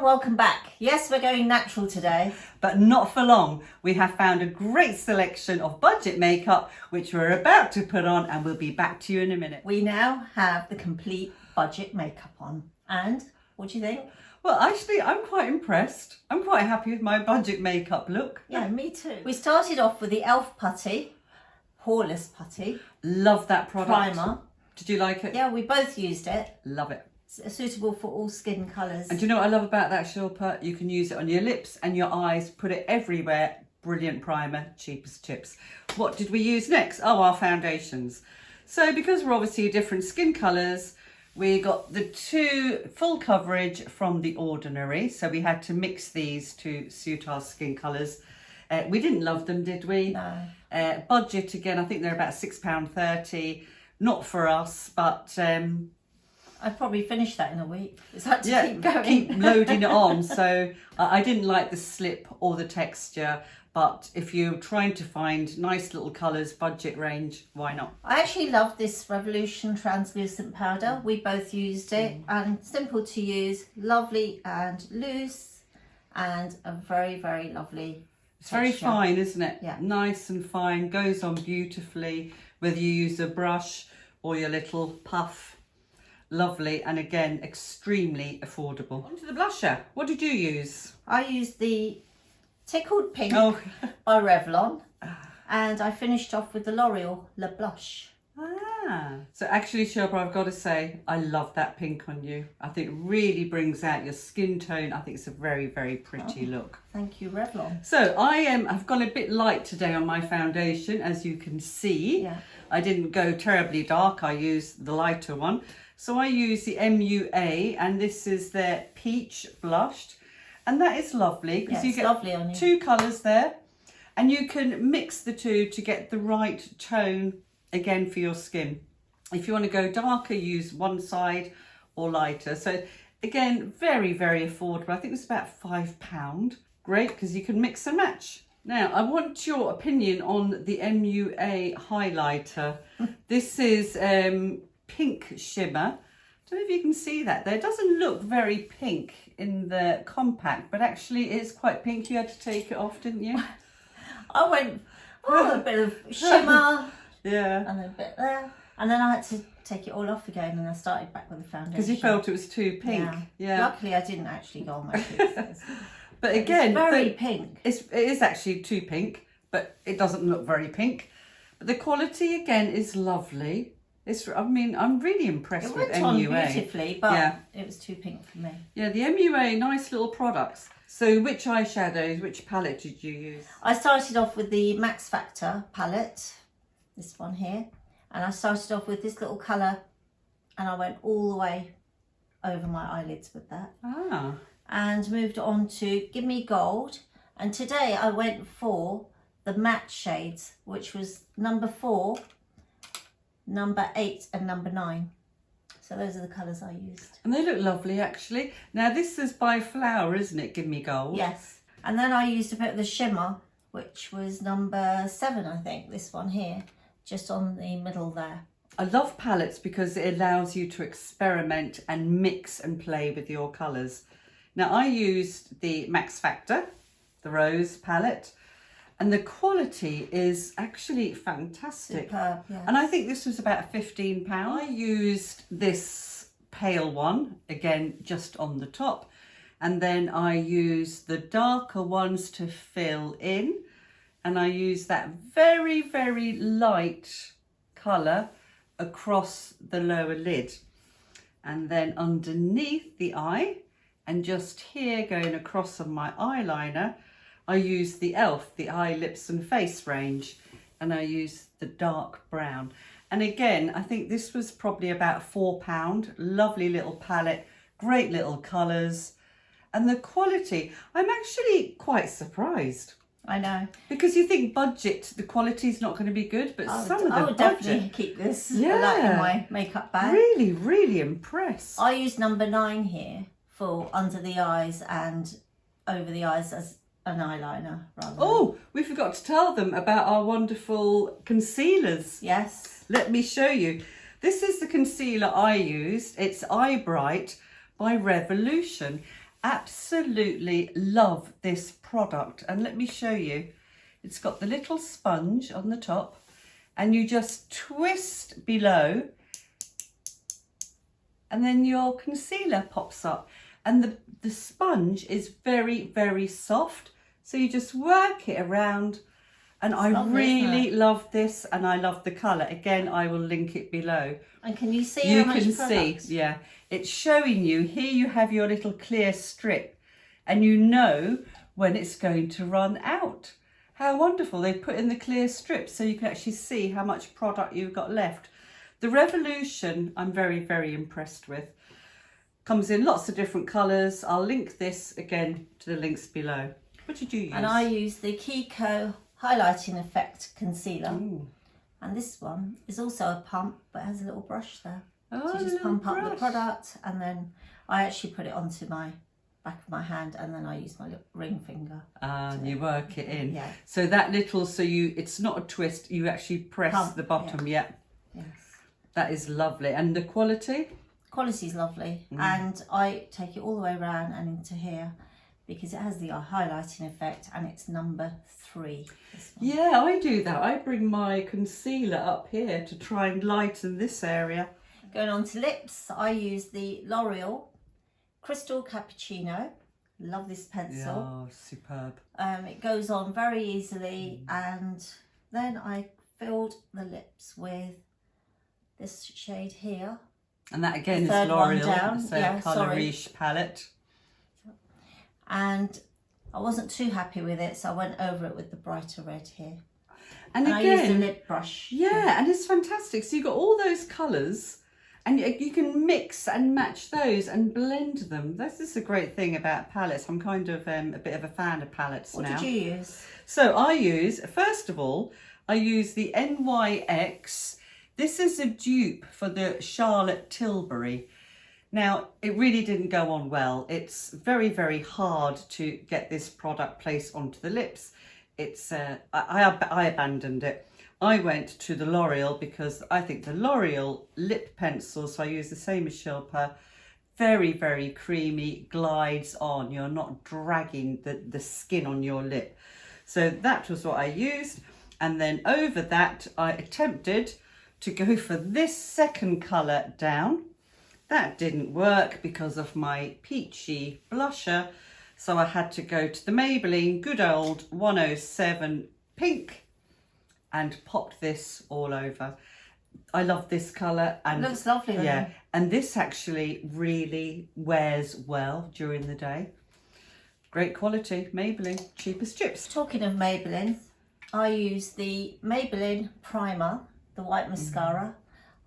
everyone, welcome back. Yes, we're going natural today. But not for long. We have found a great selection of budget makeup, which we're about to put on, and we'll be back to you in a minute. We now have the complete budget makeup on. And what do you think? Well, actually, I'm quite impressed. I'm quite happy with my budget makeup look. Yeah, me too. We started off with the e.l.f. Putty, Poreless Putty. Love that product. Primer. Did you like it? Yeah, we both used it. Love it. It's suitable for all skin colours. And do you know what I love about that, Shilpa? You can use it on your lips and your eyes, put it everywhere. Brilliant primer, cheap as chips. What did we use next? Oh, our foundations. So because we're obviously different skin colours, we got the two full coverage from The Ordinary. So we had to mix these to suit our skin colours. We didn't love them, did we? No. Budget, again, I think they're about £6.30. Not for us, but... I'd probably finish that in a week. It's had to keep going. Keep loading it on. So I didn't like the slip or the texture, but if you're trying to find nice little colours, budget range, why not? I actually love this Revolution translucent powder. We both used it and simple to use, lovely and loose, and a very, very lovely It's very fine, isn't it? Yeah. Nice and fine, goes on beautifully, whether you use a brush or your little puff. Lovely, and again, extremely affordable. On to the blusher. What did you use? I used the Tickled Pink Oh. by Revlon, and I finished off with the L'Oreal Le Blush. So actually, Shilpa, I've got to say, I love that pink on you. I think it really brings out your skin tone. I think it's a very, very pretty look. Thank you, Revlon. So I've gone a bit light today on my foundation, as you can see. Yeah. I didn't go terribly dark. I used the lighter one. So I use the MUA, and this is their Peach Blushed. And that is lovely because you get lovely on you. Two colours there, and you can mix the two to get the right tone again for your skin. If you want to go darker, use one side, or lighter. So again, very, very affordable. I think it's about £5. Great, because you can mix and match. Now, I want your opinion on the MUA highlighter. This is pink shimmer. Don't know if you can see that there. It doesn't look very pink in the compact, but actually it is quite pink. You had to take it off, didn't you? I went, a bit of shimmer. Yeah. And then a bit there. And then I had to take it all off again, and I started back with the foundation. Because you felt it was too pink. Yeah. Luckily, I didn't actually go on my cheeks. But again, it's very pink. It is actually too pink, but it doesn't look very pink. But the quality, again, is lovely. I'm really impressed with MUA. It went on beautifully, but it was too pink for me. Yeah, the MUA, nice little products. So which eyeshadows, which palette did you use? I started off with the Max Factor palette, this one here. And I started off with this little colour, and I went all the way over my eyelids with that. And moved on to Gimme Gold. And today I went for the matte shades, which was number 4, number 8 and number 9. So those are the colours I used. And they look lovely, actually. Now this is by Flower, isn't it? Gimme Gold. Yes. And then I used a bit of the shimmer, which was number 7, I think, this one here, just on the middle there. I love palettes because it allows you to experiment and mix and play with your colours. Now I used the Max Factor, the Rose palette, and the quality is actually fantastic. Superb, yes. And I think this was about £15. I used this pale one, again, just on the top. And then I used the darker ones to fill in. And I used that very, very light colour across the lower lid. And then underneath the eye, and just here going across on my eyeliner, I used the e.l.f, the Eye, Lips and Face range, and I used the dark brown. And again, I think this was probably about £4. Lovely little palette, great little colours, and the quality, I'm actually quite surprised. I know. Because you think budget, the quality's not going to be good, but I would budget, definitely keep this in my makeup bag. Really, really impressed. I used number 9 here for under the eyes and over the eyes as an eyeliner. Oh, we forgot to tell them about our wonderful concealers. Yes. Let me show you. This is the concealer I used. It's Eye Bright by Revolution. Absolutely love this product. And let me show you. It's got the little sponge on the top and you just twist below and then your concealer pops up. And the sponge is very, very soft. So you just work it around. And I really love this, and I love the colour. Again, I will link it below. And can you see how much product? You can see, yeah. It's showing you, here you have your little clear strip, and you know when it's going to run out. How wonderful. They've put in the clear strip so you can actually see how much product you've got left. The Revolution, I'm very, very impressed with. Comes in lots of different colours. I'll link this again to the links below. What did you use? And I use the Kiko Highlighting Effect Concealer. Ooh. And this one is also a pump, but has a little brush there. Oh, so you just pump up the product, and then I actually put it onto my back of my hand, and then I use my little ring finger. And you work it in. Yeah. So that little, it's not a twist, you actually press pump, the bottom, yeah. Yes. That is lovely. And the quality? Quality is lovely. And I take it all the way around and into here, because it has the highlighting effect, and it's number 3. Yeah, I do that. I bring my concealer up here to try and lighten this area. Going on to lips, I use the L'Oreal Cristal Cappuccino. Love this pencil. Oh, superb. It goes on very easily, and then I filled the lips with this shade here. And that again is L'Oreal. It's a colour Riche palette. And I wasn't too happy with it, so I went over it with the brighter red here. And again, I used a lip brush. Yeah, and it's fantastic. So you've got all those colours, and you can mix and match those and blend them. This is a great thing about palettes. I'm kind of a bit of a fan of palettes now. What did you use? So I use, first of all, I use the NYX. This is a dupe for the Charlotte Tilbury. Now, it really didn't go on well. It's very, very hard to get this product placed onto the lips. It's I abandoned it. I went to the L'Oreal because I think the L'Oreal lip pencil, so I use the same as Shilpa, very, very creamy, glides on. You're not dragging the skin on your lip. So that was what I used. And then over that, I attempted to go for this second colour down. That didn't work because of my peachy blusher. So I had to go to the Maybelline good old 107 pink and popped this all over. I love this colour. And it looks lovely. Yeah, and this actually really wears well during the day. Great quality, Maybelline, cheap as chips. Talking of Maybelline, I use the Maybelline Primer, the white mascara.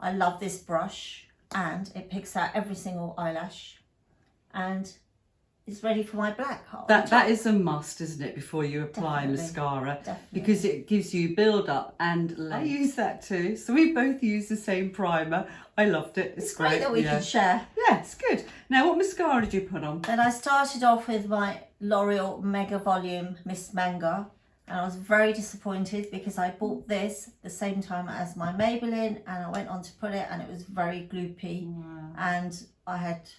I love this brush, and it picks out every single eyelash, and it's ready for my black. That is a must, isn't it, before you apply mascara? Definitely. Because it gives you build up and length. I use that too. So we both use the same primer. I loved it. It's great that we can share. Yeah, it's good. Now, what mascara did you put on? Then I started off with my L'Oreal Mega Volume Miss Manga, and I was very disappointed because I bought this the same time as my Maybelline, and I went on to put it, and it was very gloopy. Wow. And I had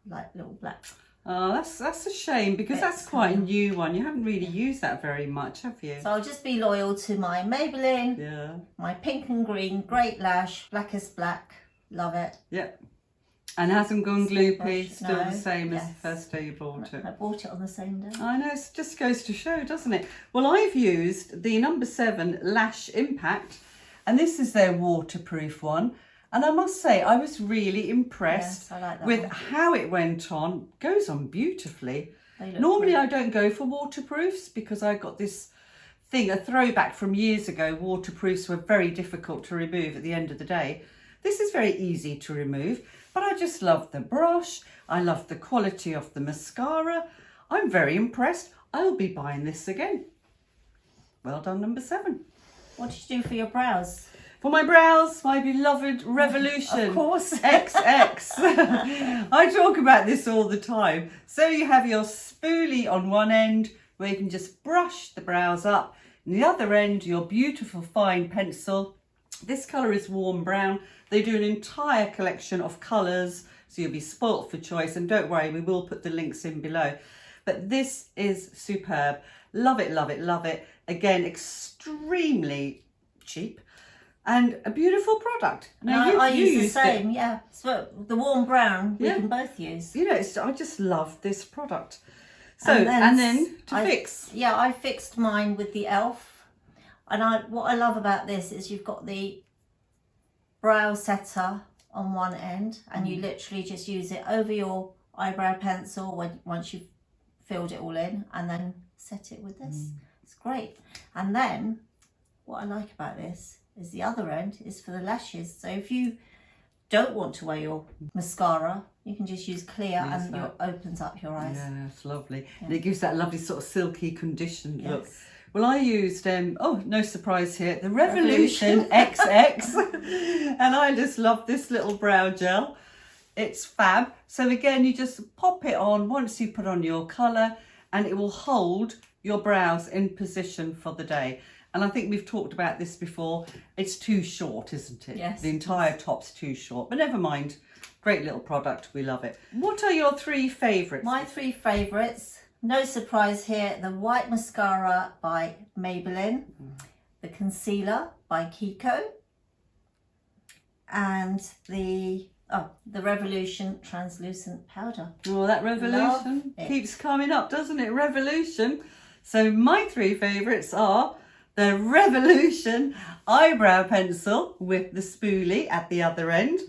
like little black. Oh, that's a shame, because that's quite a new one. You haven't really used that very much, have you? So I'll just be loyal to my Maybelline. Yeah. My pink and green, great lash, blackest black. Love it. Yep. And hasn't gone gloopy, still the same as the first day you bought it. I bought it on the same day. I know, it just goes to show, doesn't it? Well, I've used the number 7 Lash Impact, and this is their waterproof one. And I must say, I was really impressed with how it went on. Goes on beautifully. Normally I don't go for waterproofs because I got this thing, a throwback from years ago. Waterproofs were very difficult to remove at the end of the day. This is very easy to remove, but I just love the brush. I love the quality of the mascara. I'm very impressed. I'll be buying this again. Well done, number 7. What did you do for your brows? For my brows, my beloved Revolution. Of course. XX. I talk about this all the time. So you have your spoolie on one end where you can just brush the brows up. And the other end, your beautiful fine pencil. This colour is warm brown. They do an entire collection of colours, so you'll be spoilt for choice. And don't worry, we will put the links in below. But this is superb. Love it, love it, love it. Again, extremely cheap and a beautiful product. Now, I use the same, yeah. So the warm brown we can both use. You know, I just love this product. So, and then to fix. Yeah, I fixed mine with the e.l.f. And what I love about this is you've got the brow setter on one end, and you literally just use it over your eyebrow pencil once you've filled it all in, and then set it with this. It's great. And then what I like about this is the other end is for the lashes. So if you don't want to wear your mascara, you can just use clear and it opens up your eyes. Yeah, it's lovely. Yeah. And it gives that lovely sort of silky conditioned look. Well, I used, oh, no surprise here, the Revolution XX. And I just love this little brow gel. It's fab. So again, you just pop it on once you put on your colour, and it will hold your brows in position for the day. And I think we've talked about this before. It's too short, isn't it? Yes. The entire top's too short, but never mind. Great little product. We love it. What are your 3 favourites? My 3 favourites, no surprise here, the white mascara by Maybelline, the concealer by Kiko, and the Revolution translucent powder. Oh, that Revolution keeps coming up, doesn't it? Revolution. So my 3 favourites are the Revolution eyebrow pencil with the spoolie at the other end,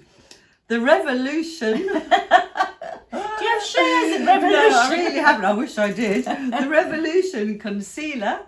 the Revolution. Do you have shares in Revolution? No, I really haven't. I wish I did. The Revolution concealer.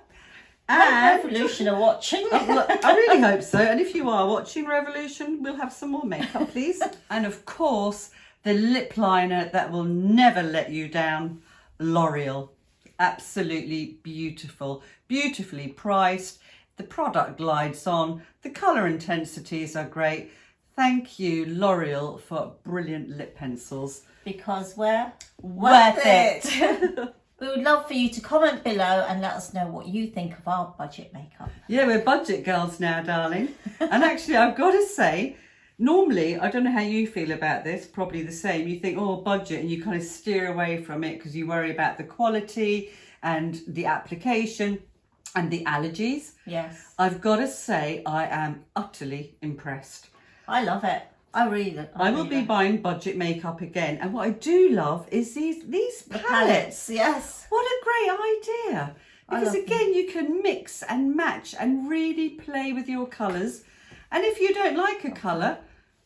And Revolution are watching. I really hope so. And if you are watching Revolution, we'll have some more makeup, please. And of course, the lip liner that will never let you down, L'Oreal. Absolutely beautiful, beautifully priced. The product glides on. The colour intensities are great. Thank you, L'Oreal, for brilliant lip pencils. Because we're worth it. We would love for you to comment below and let us know what you think of our budget makeup. Yeah, we're budget girls now, darling. And actually, I've got to say, normally, I don't know how you feel about this, probably the same. You think, oh, budget, and you kind of steer away from it because you worry about the quality and the application and the allergies. Yes. I've got to say, I am utterly impressed. I love it. I really love it. I will be buying budget makeup again. And what I do love is these palettes. Yes. What a great idea. Because again, you can mix and match and really play with your colours. And if you don't like a colour,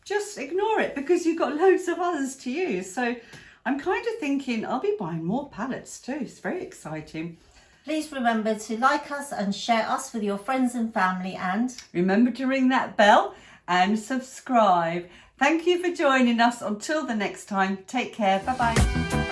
just ignore it because you've got loads of others to use. So I'm kind of thinking I'll be buying more palettes too. It's very exciting. Please remember to like us and share us with your friends and family, and remember to ring that bell and subscribe. Thank you for joining us. Until the next time, take care. Bye-bye.